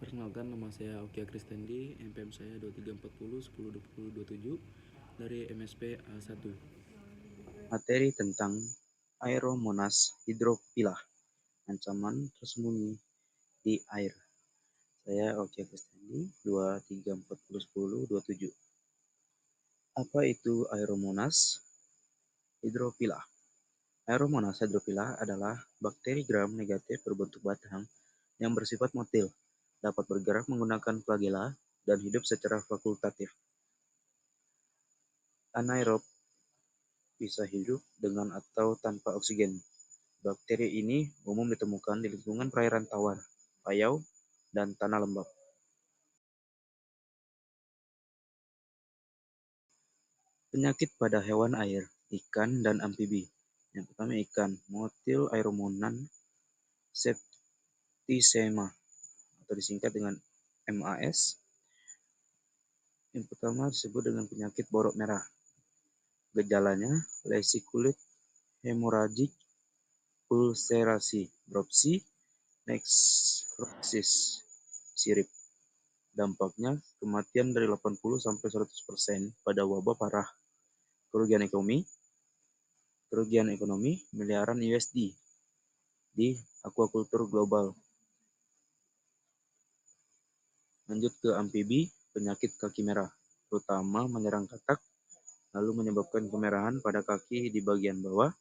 Perkenalkan, nama saya Okia Kristendi, NPM saya 2340 10 20 27 dari MSP A1. Materi tentang Aeromonas hydrophylla, ancaman tersembunyi di air. Saya Okia Kristendi, 2340 10 27. Apa itu Aeromonas hydrophylla? Aeromonas hydrophylla adalah bakteri gram negatif berbentuk batang yang bersifat motil, dapat bergerak menggunakan flagela, dan hidup secara fakultatif. Anaerob bisa hidup dengan atau tanpa oksigen. Bakteri ini umum ditemukan di lingkungan perairan tawar, payau, dan tanah lembab. Penyakit pada hewan air, ikan, dan amfibi. Yang pertama ikan, Motil Aeromonan septicemia atau disingkat dengan MAS. Yang pertama disebut dengan penyakit borok merah. Gejalanya lesi kulit, hemoragik, ulserasi, dropsy, nekrosis, sirip. Dampaknya kematian dari 80-100% pada wabah parah. Kerugian ekonomi miliaran USD di aquaculture global. Lanjut ke amfibi, penyakit kaki merah, terutama menyerang katak, lalu menyebabkan kemerahan pada kaki di bagian bawah,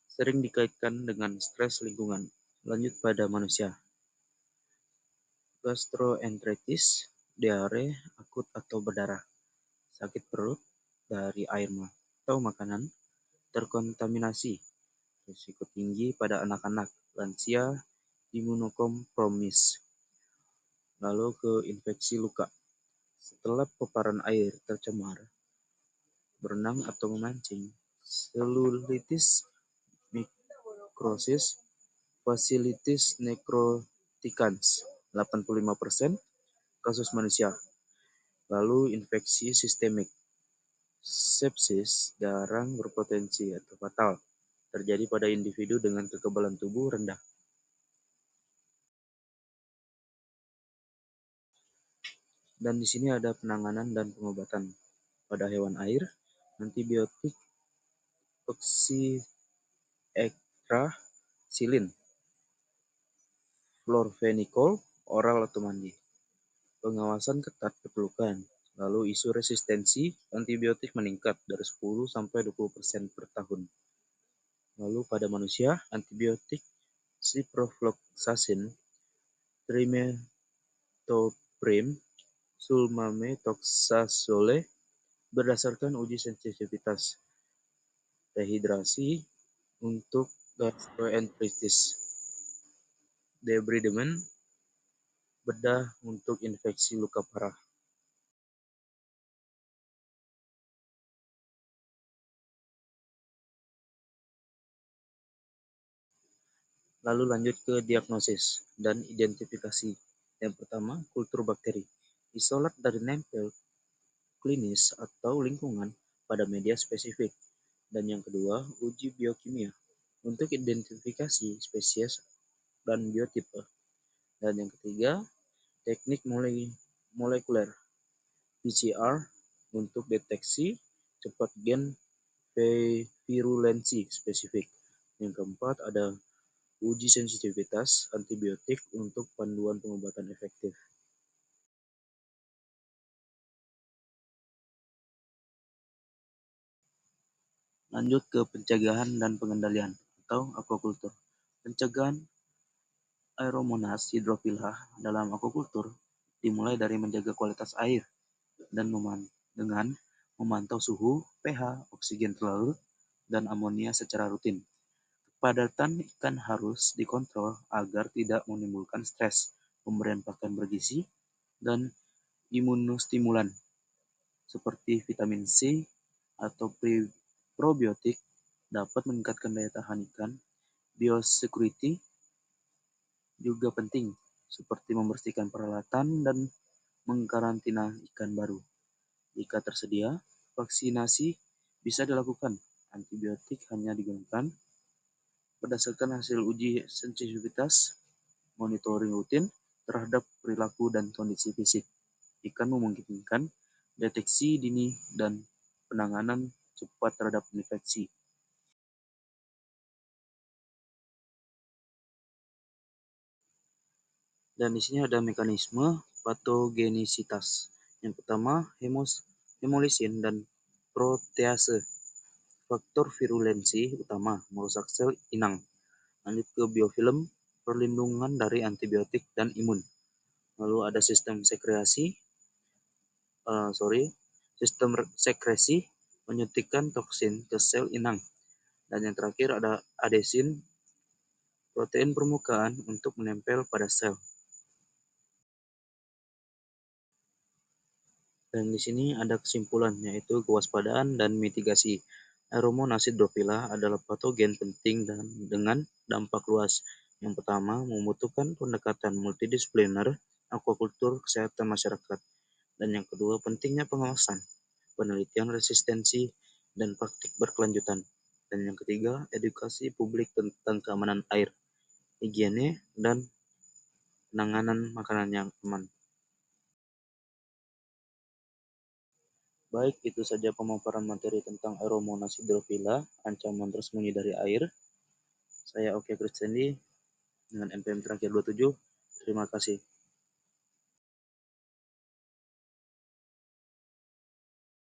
sering dikaitkan dengan stres lingkungan. Lanjut pada manusia. Gastroenteritis, diare akut atau berdarah, sakit perut dari air atau makanan terkontaminasi, risiko tinggi pada anak-anak, lansia, imunokompromis. Lalu ke infeksi luka. Setelah paparan air tercemar, berenang atau memancing, selulitis mikrosis, fasilitis necroticans, 85% kasus manusia. Lalu infeksi sistemik, sepsis jarang berpotensi atau fatal, terjadi pada individu dengan kekebalan tubuh rendah. Dan di sini ada penanganan dan pengobatan pada hewan air, antibiotik oxytetracycline, florfenicol, oral atau mandi. Pengawasan ketat diperlukan. Lalu isu resistensi antibiotik meningkat dari 10-20% per tahun. Lalu pada manusia, antibiotik ciprofloxacin, trimethoprim, sulfamethoxazole berdasarkan uji sensitivitas rehidrasi untuk gastroenteritis, debridement, bedah untuk infeksi luka parah. Lalu lanjut ke diagnosis dan identifikasi. Yang pertama, kultur bakteri. Isolat dari nempel klinis atau lingkungan pada media spesifik. Dan yang kedua, uji biokimia untuk identifikasi spesies dan biotipe. Dan yang ketiga, teknik molekuler PCR untuk deteksi cepat gen virulensi spesifik. Yang keempat ada uji sensitivitas antibiotik untuk panduan pengobatan efektif. Lanjut ke pencegahan dan pengendalian atau aquaculture. Pencegahan Aeromonas hydrophylla dalam aquaculture dimulai dari menjaga kualitas air dan dengan memantau suhu, pH, oksigen terlarut, dan amonia secara rutin. Kepadatan ikan harus dikontrol agar tidak menimbulkan stres. Pemberian pakan bergizi dan imunostimulan seperti vitamin C atau probiotik dapat meningkatkan daya tahan ikan. Biosecurity juga penting, seperti membersihkan peralatan dan mengkarantina ikan baru. Jika tersedia, vaksinasi bisa dilakukan. Antibiotik hanya digunakan berdasarkan hasil uji sensitivitas, monitoring rutin, terhadap perilaku dan kondisi fisik. Ikan memungkinkan deteksi dini dan penanganan cepat terhadap infeksi. Dan di sini ada mekanisme patogenisitas. Yang pertama, hemolisin dan protease. Faktor virulensi utama merusak sel inang. Lanjut ke biofilm, perlindungan dari antibiotik dan imun. Lalu ada sistem sekresi menyuntikkan toksin ke sel inang. Dan yang terakhir ada adesin, protein permukaan untuk menempel pada sel. Dan di sini ada kesimpulan, yaitu kewaspadaan dan mitigasi. Aeromonas hydrophila adalah patogen penting dan dengan dampak luas. Yang pertama, membutuhkan pendekatan multidisipliner, akuakultur, kesehatan masyarakat. Dan yang kedua, pentingnya pengawasan, penelitian resistensi, dan praktik berkelanjutan. Dan yang ketiga, edukasi publik tentang keamanan air, higiene, dan penanganan makanan yang aman. Baik, itu saja pemaparan materi tentang Aeromonas hydrophila, ancaman tersembunyi dari air. Saya Oke Kristendi dengan MPM terakhir 27. Terima kasih.